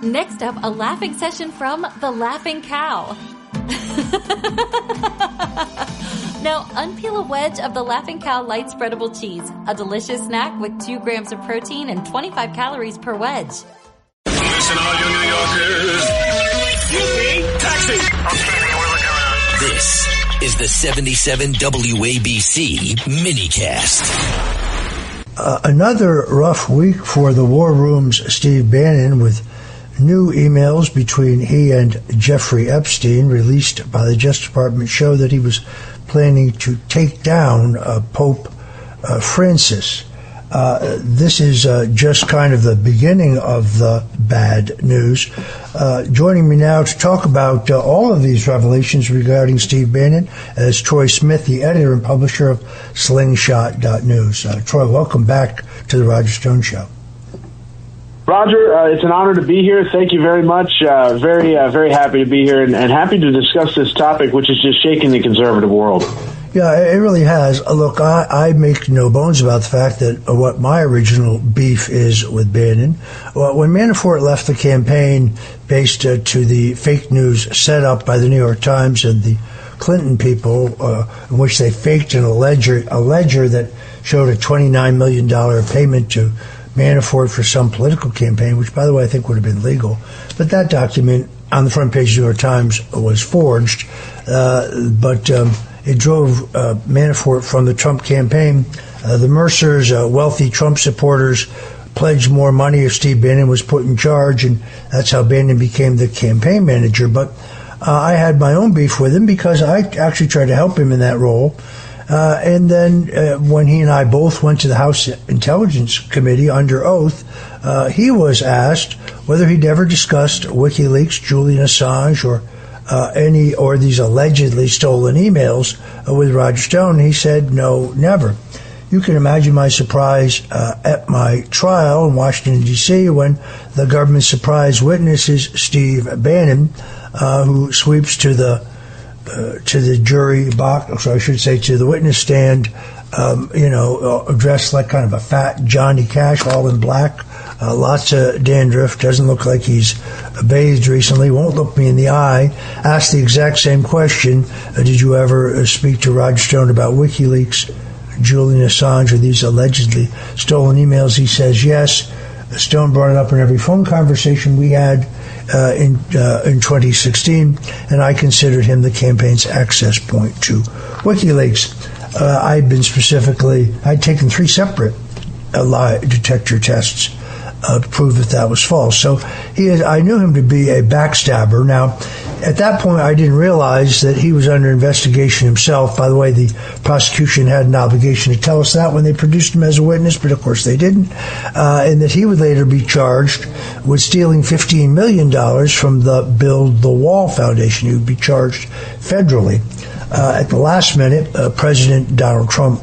Next up, a laughing session from the Laughing Cow. Now, unpeel a wedge of the Laughing Cow light spreadable cheese, a delicious snack with 2 grams of protein and 25 calories per wedge. Listen, all you New Yorkers. Excuse me, taxi. Okay, we're looking around. This is the 77 WABC minicast. Another rough week for the War Room's Steve Bannon, with new emails between he and Jeffrey Epstein released by the Justice Department show that he was planning to take down Pope Francis. This is just kind of the beginning of the bad news. Joining me now to talk about all of these revelations regarding Steve Bannon is Troy Smith, the editor and publisher of Slingshot.news. Troy, welcome back to the Roger Stone Show. Roger, it's an honor to be here. Thank you very much. Very happy to be here and happy to discuss this topic, which is just shaking the conservative world. Yeah, it really has. Look, I make no bones about the fact that what my original beef is with Bannon. Well, when Manafort left the campaign based to the fake news set up by the New York Times and the Clinton people, in which they faked a ledger that showed a $29 million payment to Manafort for some political campaign, which, by the way, I think would have been legal. But that document on the front page of the New York Times was forged. It drove Manafort from the Trump campaign. The Mercers, wealthy Trump supporters, pledged more money if Steve Bannon was put in charge, and that's how Bannon became the campaign manager. But I had my own beef with him because I actually tried to help him in that role. And then when he and I both went to the House Intelligence Committee under oath, he was asked whether he'd ever discussed WikiLeaks, Julian Assange, or these allegedly stolen emails with Roger Stone. He said, no, never. You can imagine my surprise at my trial in Washington, D.C., when the government surprise witness is Steve Bannon, who sweeps to the jury box, or I should say to the witness stand, dressed like kind of a fat Johnny Cash, all in black, lots of dandruff, doesn't look like he's bathed recently, won't look me in the eye, asked the exact same question, did you ever speak to Roger Stone about WikiLeaks, Julian Assange, or these allegedly stolen emails? He says yes. Stone brought it up in every phone conversation we had in 2016, and I considered him the campaign's access point to WikiLeaks. I'd taken 3 separate lie detector tests to prove that was false. So I knew him to be a backstabber. Now, at that point, I didn't realize that he was under investigation himself. By the way, the prosecution had an obligation to tell us that when they produced him as a witness, but of course they didn't, and that he would later be charged with stealing $15 million from the Build the Wall Foundation. He would be charged federally. At the last minute, President Donald Trump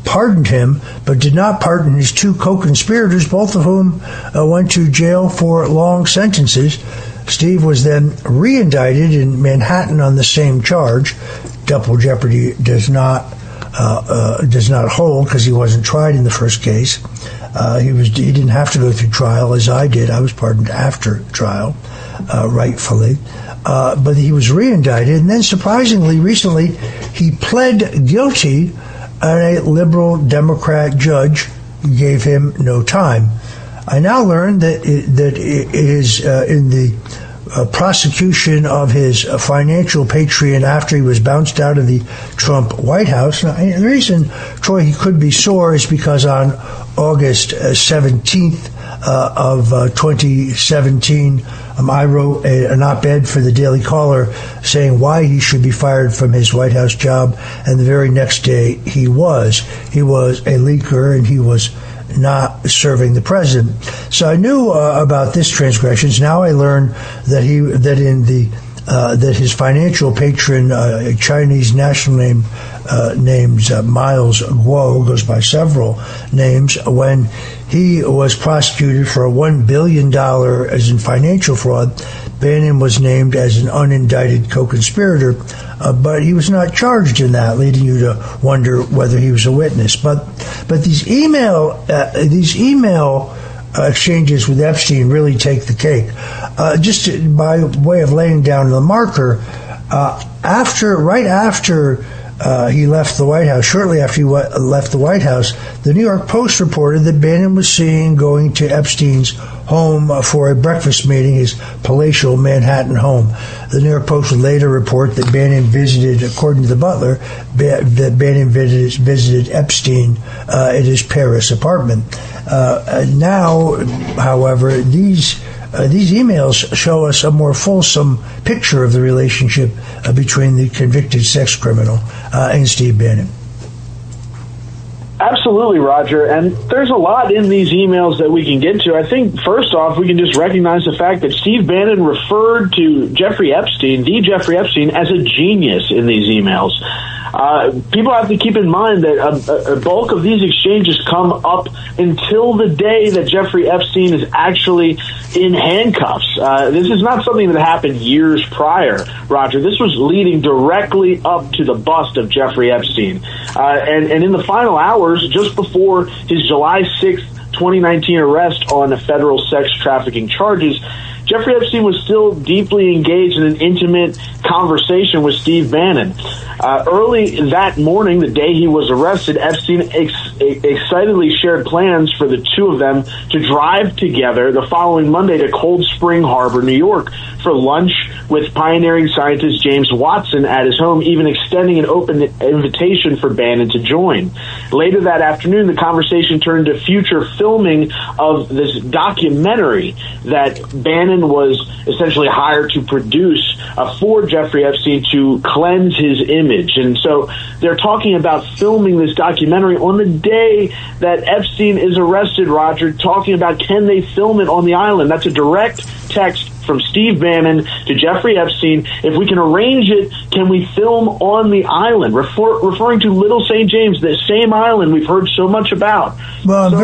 pardoned him, but did not pardon his 2 co-conspirators, both of whom went to jail for long sentences. Steve was then re-indicted in Manhattan on the same charge. Double jeopardy does not hold because he wasn't tried in the first case. He didn't have to go through trial as I did. I was pardoned after trial, rightfully. But he was re-indicted, and then surprisingly, recently, he pled guilty, and a liberal Democrat judge gave him no time. I now learned that it is in the prosecution of his financial patron after he was bounced out of the Trump White House. Now, the reason, Troy, he could be sore is because on August 17th of 2017, I wrote an op-ed for the Daily Caller saying why he should be fired from his White House job, and the very next day he was. He was a leaker, and he was not serving the president. So I knew about this transgressions. Now I learned that his financial patron, a Chinese national name named Miles Guo, goes by several names, when he was prosecuted for a $1 billion as in financial fraud, Bannon was named as an unindicted co-conspirator, but he was not charged in that, leading you to wonder whether he was a witness. But these email exchanges with Epstein really take the cake. Just by way of laying down the marker, right after he left the White House, shortly after he left the White House, the New York Post reported that Bannon was seen going to Epstein's home for a breakfast meeting, his palatial Manhattan home. The New York Post would later report that Bannon visited, according to the butler, that Bannon visited Epstein at his Paris apartment. Now, however, these emails show us a more fulsome picture of the relationship between the convicted sex criminal and Steve Bannon. Absolutely, Roger. And there's a lot in these emails that we can get to. I think, first off, we can just recognize the fact that Steve Bannon referred to Jeffrey Epstein, as a genius in these emails. People have to keep in mind that a bulk of these exchanges come up until the day that Jeffrey Epstein is actually in handcuffs. This is not something that happened years prior, Roger. This was leading directly up to the bust of Jeffrey Epstein. And in the final hours, just before his July 6th, 2019 arrest on federal sex trafficking charges, Jeffrey Epstein was still deeply engaged in an intimate conversation with Steve Bannon. Early that morning, the day he was arrested, Epstein excitedly shared plans for the two of them to drive together the following Monday to Cold Spring Harbor, New York, for lunch with pioneering scientist James Watson at his home, even extending an open invitation for Bannon to join. Later that afternoon, the conversation turned to future filming of this documentary that Bannon was essentially hired to produce for Jeffrey Epstein to cleanse his image. And so they're talking about filming this documentary on the day that Epstein is arrested, Roger, talking about can they film it on the island. That's a direct text from Steve Bannon to Jeffrey Epstein. If we can arrange it, can we film on the island? Referring to Little St. James, the same island we've heard so much about. Well, so,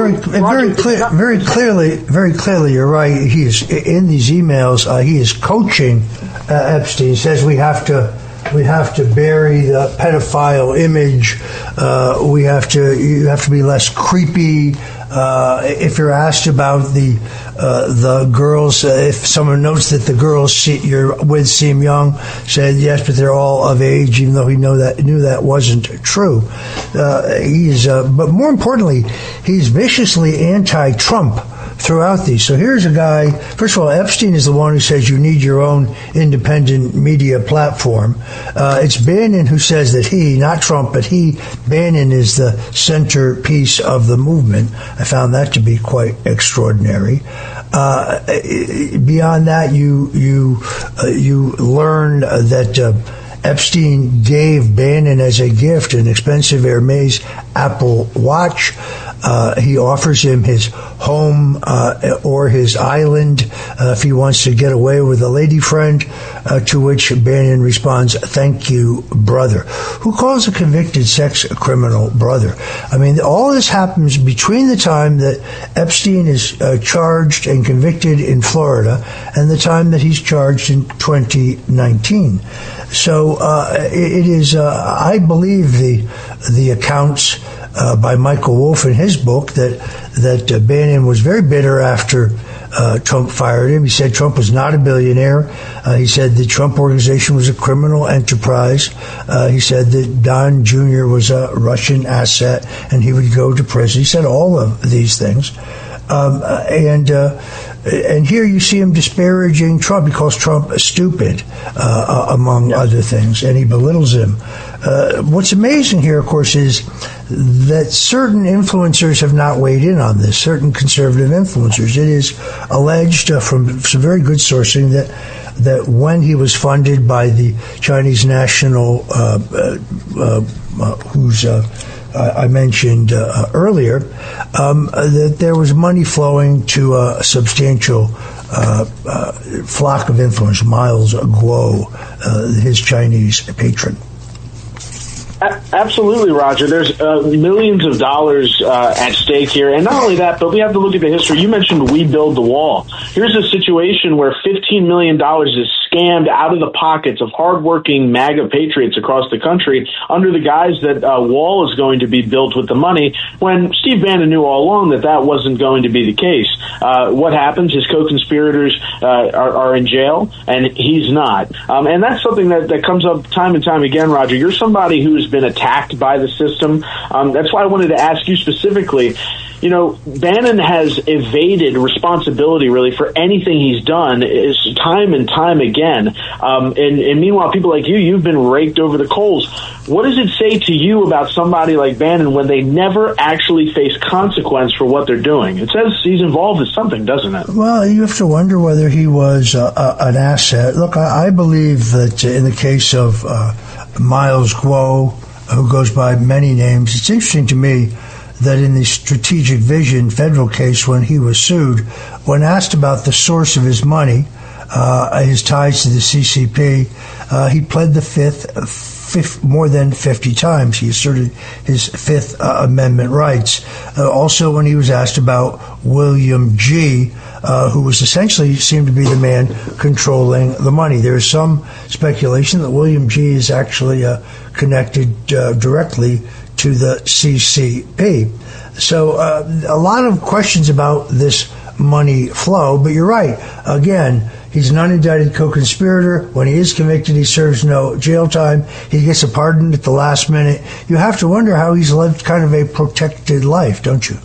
very clearly, you're right. He is in these emails. He is coaching Epstein. He says we have to bury the pedophile image. You have to be less creepy. If you're asked about the girls, if someone notes that the girls you're with seem young, said yes, but they're all of age, even though he knew that wasn't true. But more importantly, he's viciously anti-Trump throughout these. So here's a guy, first of all, Epstein is the one who says you need your own independent media platform. It's Bannon who says that not Trump, but Bannon is the centerpiece of the movement. I found that to be quite extraordinary. Beyond that, you learn that Epstein gave Bannon as a gift an expensive Hermes Apple Watch. He offers him his home or his island if he wants to get away with a lady friend, to which Bannon responds, "Thank you, brother." Who calls a convicted sex criminal brother? I mean, all this happens between the time that Epstein is charged and convicted in Florida and the time that he's charged in 2019. So it is, I believe, the accounts by Michael Wolff in his book that Bannon was very bitter after Trump fired him. He said Trump was not a billionaire. He said the Trump organization was a criminal enterprise. He said that Don Jr. was a Russian asset and he would go to prison. He said all of these things. And here you see him disparaging Trump. He calls Trump stupid, among other things, and he belittles him. What's amazing here, of course, is that certain influencers have not weighed in on this, certain conservative influencers. It is alleged from some very good sourcing that when he was funded by the Chinese national, who's I mentioned earlier, that there was money flowing to a substantial flock of influence, Miles Guo, his Chinese patron. Absolutely, Roger. There's millions of dollars at stake here. And not only that, but we have to look at the history. You mentioned We Build the Wall. Here's a situation where $15 million is scammed out of the pockets of hardworking MAGA patriots across the country under the guise that a wall is going to be built with the money, when Steve Bannon knew all along that that wasn't going to be the case. What happens? His co-conspirators are in jail, and he's not. And that's something that comes up time and time again, Roger. You're somebody who's been attacked by the system. That's why I wanted to ask you specifically. You know, Bannon has evaded responsibility really for anything he's done is time and time again. And meanwhile, people like you've been raked over the coals. What does it say to you about somebody like Bannon when they never actually face consequence for what they're doing? It says he's involved in something, doesn't it? Well, you have to wonder whether he was an asset. Look, I believe that in the case of Miles Guo, who goes by many names, it's interesting to me that in the Strategic Vision federal case, when he was sued, when asked about the source of his money, his ties to the CCP, he pled the fifth more than 50 times. He asserted his Fifth Amendment rights. Also, when he was asked about William G., who was essentially seemed to be the man controlling the money. There is some speculation that William G. is actually connected directly to the CCP. So a lot of questions about this money flow, but you're right. Again, he's an unindicted co-conspirator. When he is convicted, he serves no jail time. He gets a pardon at the last minute. You have to wonder how he's lived kind of a protected life, don't you?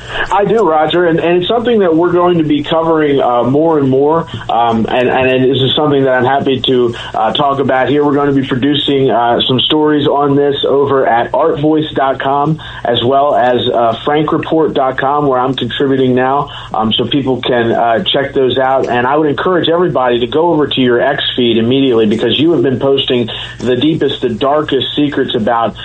I do, Roger, and it's something that we're going to be covering more and more, and this is something that I'm happy to talk about here. We're going to be producing some stories on this over at artvoice.com as well as frankreport.com, where I'm contributing now, so people can check those out. And I would encourage everybody to go over to your X feed immediately, because you have been posting the deepest, the darkest secrets about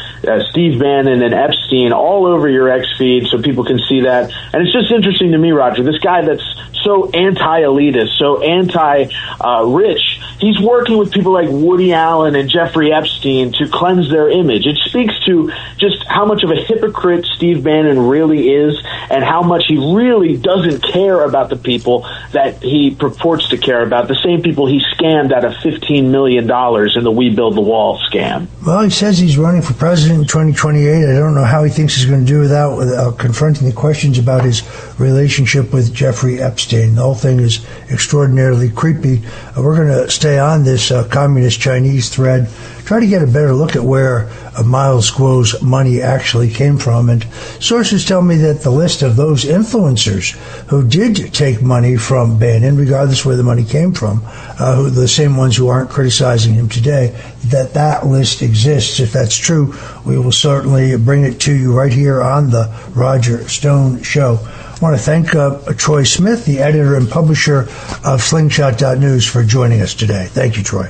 Steve Bannon and Epstein all over your X feed, so people can see that. And it's just interesting to me, Roger, this guy that's so anti-elitist, so anti-rich, he's working with people like Woody Allen and Jeffrey Epstein to cleanse their image. It speaks to just how much of a hypocrite Steve Bannon really is, and how much he really doesn't care about the people that he purports to care about, the same people he scammed out of $15 million in the We Build the Wall scam. Well, he says he's running for president in 2028. I don't know how he thinks he's going to do without confronting the questions about his relationship with Jeffrey Epstein. The whole thing is extraordinarily creepy. We're going to stay on this communist Chinese thread, try to get a better look at where Miles Guo's money actually came from. And sources tell me that the list of those influencers who did take money from Bannon, regardless where the money came from, the same ones who aren't criticizing him today, that list exists. If that's true, we will certainly bring it to you right here on the Roger Stone Show. I want to thank Troy Smith, the editor and publisher of Slingshot.News, for joining us today. Thank you, Troy.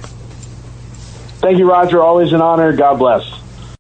Thank you, Roger. Always an honor. God bless.